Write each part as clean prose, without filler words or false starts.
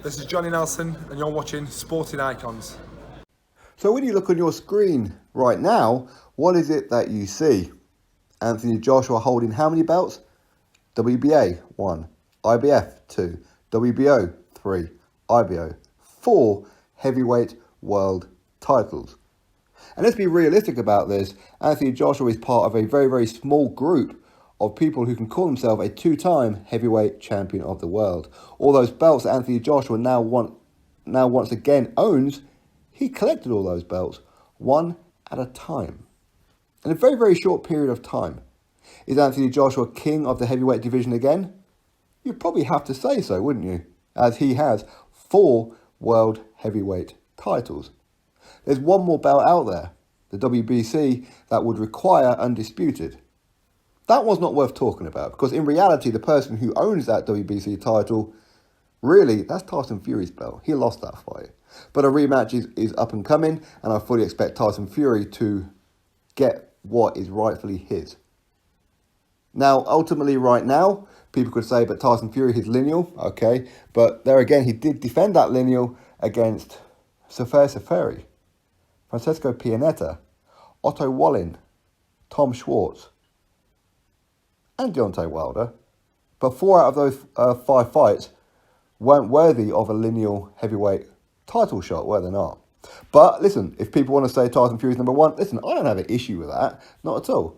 This is Johnny Nelson and you're watching Sporting Icons. So when you look on your screen right now, what is it that you see? Anthony Joshua holding how many belts? WBA 1, IBF 2, WBO 3, IBO 4 heavyweight world titles. And let's be realistic about this. Anthony Joshua is part of a very, very small group of people who can call themselves a two-time heavyweight champion of the world. All those belts that Anthony Joshua now once again owns, he collected all those belts one at a time. In a very, very short period of time. Is Anthony Joshua king of the heavyweight division again? You'd probably have to say so, wouldn't you? As he has 4 world heavyweight titles. There's one more belt out there, the WBC, that would require undisputed. That one's not worth talking about, because in reality, the person who owns that WBC title, really, that's Tyson Fury's belt. He lost that fight. But a rematch is up and coming, and I fully expect Tyson Fury to get what is rightfully his. Now, ultimately, right now, people could say, but Tyson Fury, his lineal, okay. But there again, he did defend that lineal against Seferi, Francesco Pianetta, Otto Wallin, Tom Schwartz, and Deontay Wilder. But 4 out of those 5 fights weren't worthy of a lineal heavyweight title shot, were they not? But listen, if people want to say Tyson Fury's number 1, listen, I don't have an issue with that. Not at all.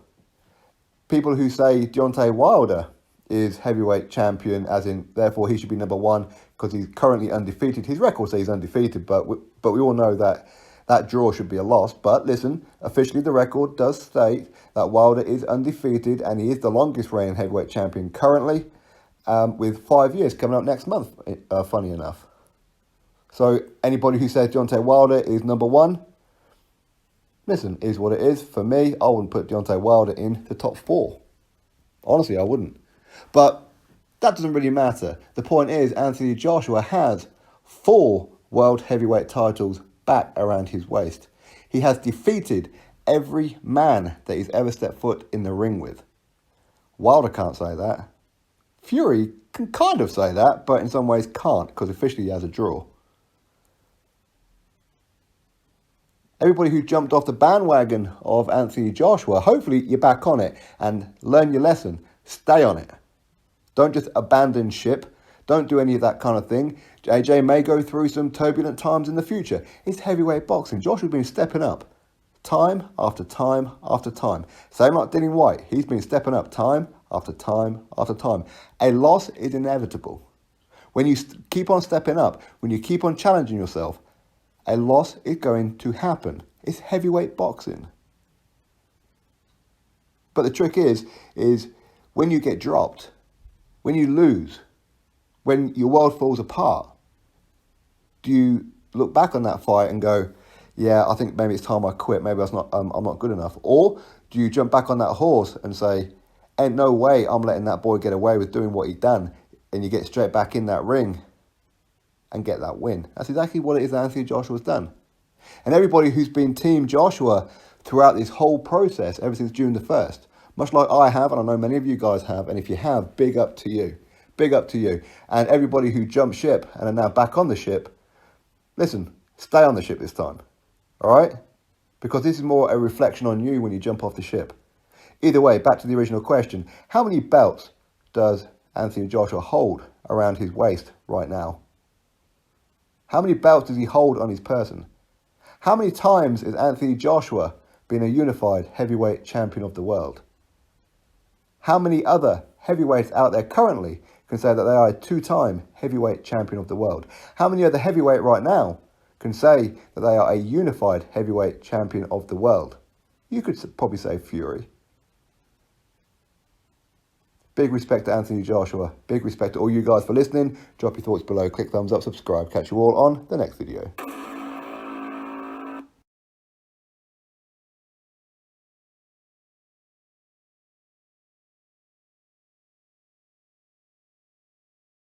People who say Deontay Wilder is heavyweight champion, as in, therefore he should be number 1 because he's currently undefeated. His record says he's undefeated, but we all know that that draw should be a loss. But listen, officially the record does state that Wilder is undefeated and he is the longest reigning heavyweight champion currently, with 5 years coming up next month, funny enough. So anybody who says Deontay Wilder is number 1, listen, is what it is. For me, I wouldn't put Deontay Wilder in the top 4. Honestly, I wouldn't. But that doesn't really matter. The point is, Anthony Joshua has 4 world heavyweight titles back around his waist. He has defeated every man that he's ever stepped foot in the ring with. Wilder can't say that. Fury can kind of say that, but in some ways can't, because officially he has a draw. Everybody who jumped off the bandwagon of Anthony Joshua, hopefully you're back on it and learn your lesson. Stay on it. Don't just abandon ship. Don't do any of that kind of thing. AJ may go through some turbulent times in the future. It's heavyweight boxing. Joshua's been stepping up time after time after time. Same like Dillian Whyte. He's been stepping up time after time after time. A loss is inevitable. When you keep on stepping up, when you keep on challenging yourself, a loss is going to happen. It's heavyweight boxing. But the trick is when you get dropped, when you lose, when your world falls apart, do you look back on that fight and go, yeah, I think maybe it's time I quit, maybe I'm not good enough? Or do you jump back on that horse and say, ain't no way I'm letting that boy get away with doing what he done, and you get straight back in that ring and get that win? That's exactly what it is that Anthony Joshua's done. And everybody who's been Team Joshua throughout this whole process, ever since June the 1st, much like I have, and I know many of you guys have, and if you have, big up to you. Big up to you. And everybody who jumped ship and are now back on the ship, listen, stay on the ship this time. All right? Because this is more a reflection on you when you jump off the ship. Either way, back to the original question. How many belts does Anthony Joshua hold around his waist right now? How many belts does he hold on his person? How many times has Anthony Joshua been a unified heavyweight champion of the world? How many other heavyweights out there currently can say that they are a 2-time heavyweight champion of the world? How many other heavyweight right now can say that they are a unified heavyweight champion of the world? You could probably say Fury. Big respect to Anthony Joshua. Big respect to all you guys for listening. Drop your thoughts below. Click thumbs up, subscribe. Catch you all on the next video.